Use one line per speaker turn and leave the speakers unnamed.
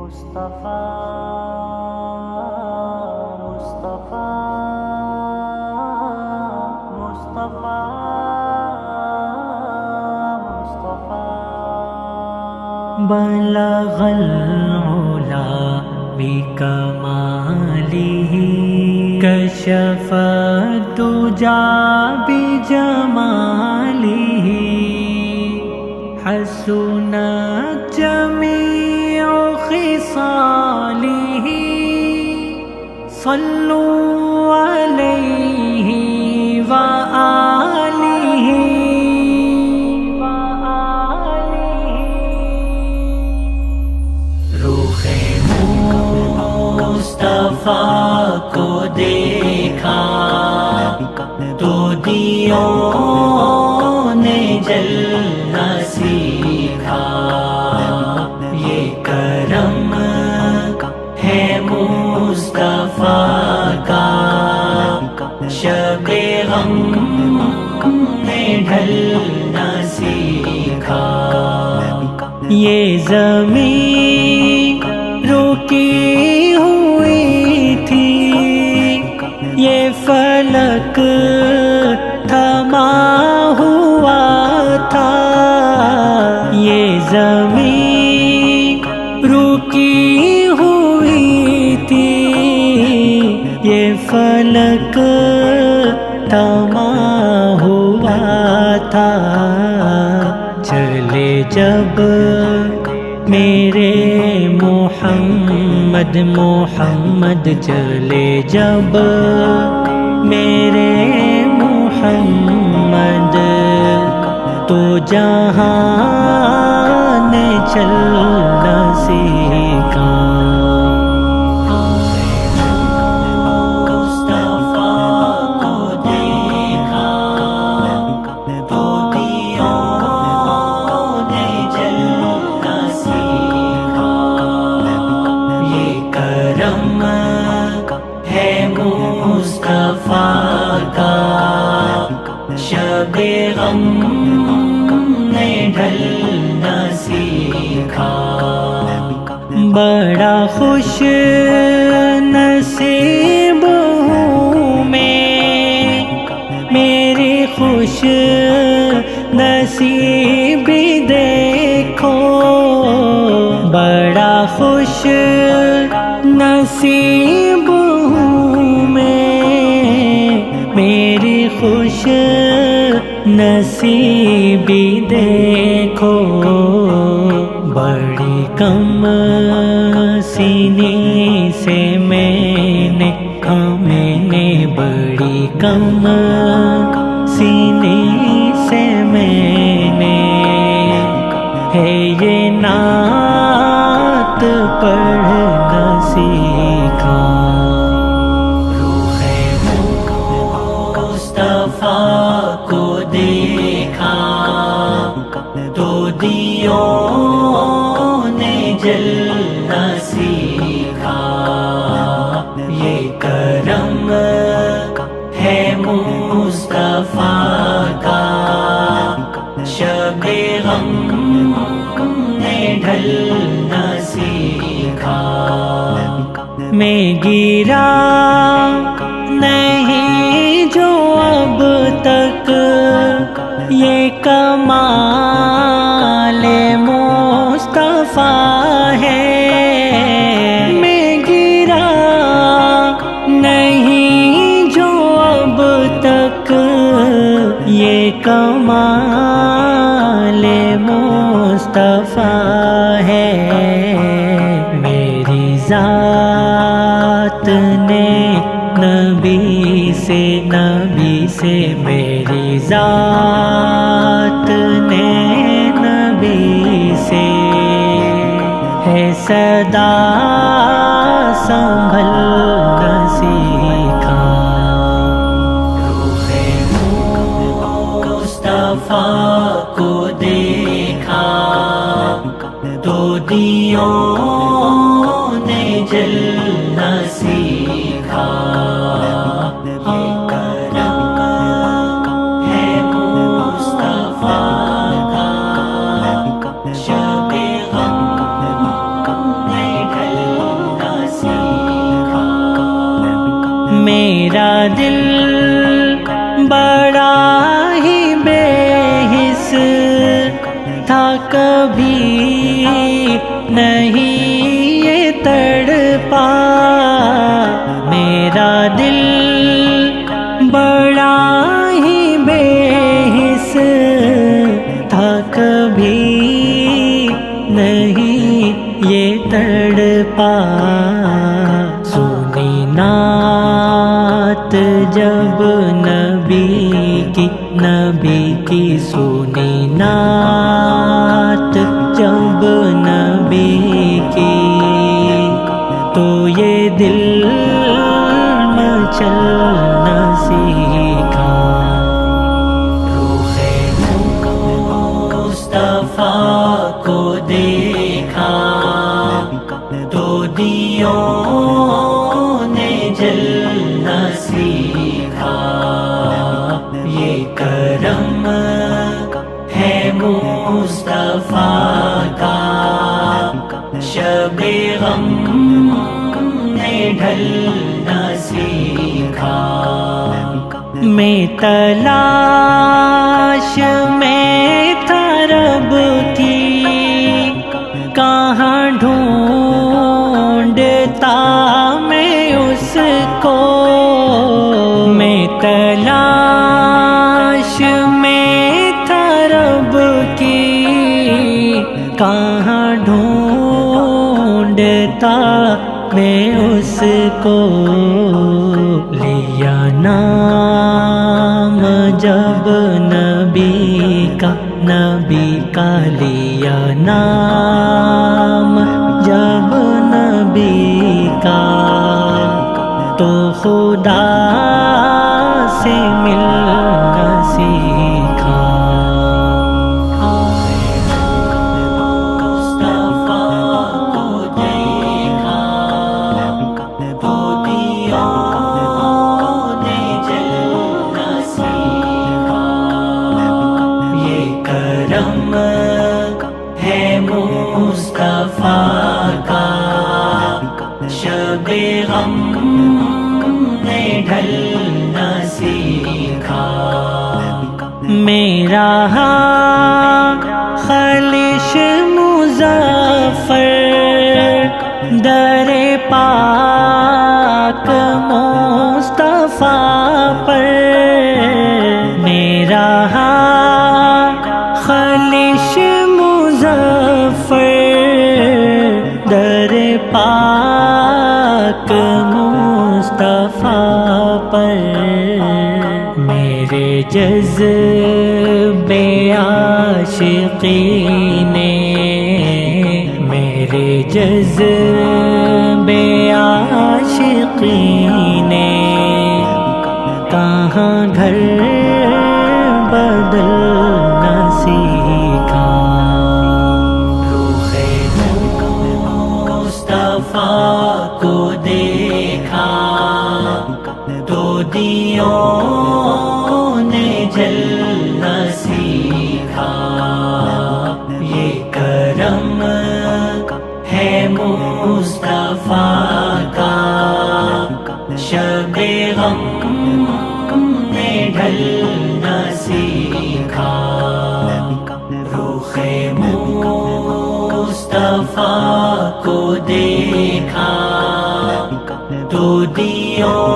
مصطفیٰ مصطفیٰ مصطفیٰ مصطفیٰ بلغ العلا بکمالہ کشف الدجی بجمالہ حسنت جمیع خصالہ صلوا علیہ وآلہ رخ مصطفیٰ کو دیکھا تو دیوں نے جلنا سیکھا، یہ کرم ہے مصطفیٰ کا، شب غم نے ڈھلنا سیکھا۔ یہ زمین رکی ہوئی تھی، یہ فلک تھما ہوا تھا، یہ زمین رکی ہوئی تھی، یہ فلک تھما ہوا تھا۔ چلے جب میرے محمد محمد چلے جب میرے محمد تو جہاں نے چلنا سیکھا۔ مصطفیٰ کا شب غم نے ڈھلنا سیکھا۔ بڑا خوش نصیب ہوں میں، میری خوش نصیبی دیکھو، بڑا خوش نصیب میری خوش نصیبی دیکھو۔ بڑی کم سینی سے میں نے بڑی کم سینی سے میں نے ہے یہ نعت پڑھنا سیکھا۔ مصطفیٰ کو دیکھا تو دیوں نے جلنا سیکھا، یہ کرم ہے مصطفیٰ کا، شب غم نے ڈھلنا سیکھا۔ میں گرا نہیں جو اب تک یہ کمال مصطفیٰ ہے، میں گرا نہیں جو اب تک یہ کمال مصطفیٰ ہے۔ میری ذات نے نبی سے میری ذات نے نبی سے ہے صدا سنبھلنا سیکھا۔ روح مصطفیٰ کو دیکھا تو دیوں نے جلنا سیکھا۔ شب غم نے کبھی نہیں یہ تڑپا، میرا دل بڑا ہی بے حس تھا، کبھی نہیں یہ تڑپا۔ سنی نعت جب نبی کی سنی نعت جب نبی کی، تو یہ دل مچلنا سیکھا۔ رخ مصطفیٰ کو دیکھا تو دیوں نے جلنا سیکھا، یہ کرم ہے مصطفیٰ کا، شب غم نے ڈھلنا سیکھا۔ میں تلاش میں تھا رب کی، کہاں ڈھونڈتا میں اس کو، میں تلاش میں تھا رب کی، کہاں ڈھونڈتا میں اس کو۔ لیا نام جب نبی کا لیا نام جب نبی کا، تو خدا سے ملنا سیکھا۔ کرم ہے مصطفیٰ کا، شب غم نے ڈھلنا سیکھا۔ میرا خلش مظفر در پاک مصطفیٰ پر، میرا خلش مظفر در پاک مصطفیٰ پر، میرے جذبے عاشقی نے، میرے جذبے عاشقی نے، کہاں گھر بدلنا سیکھا۔ رخ مصطفیٰ کو دیکھا تو دیوں نے جلنا سیکھا، یہ کرم ہے مصطفیٰ کا، شب غم نے ڈھلنا سیکھا۔ رخ مصطفیٰ کو دیکھا تو دیوں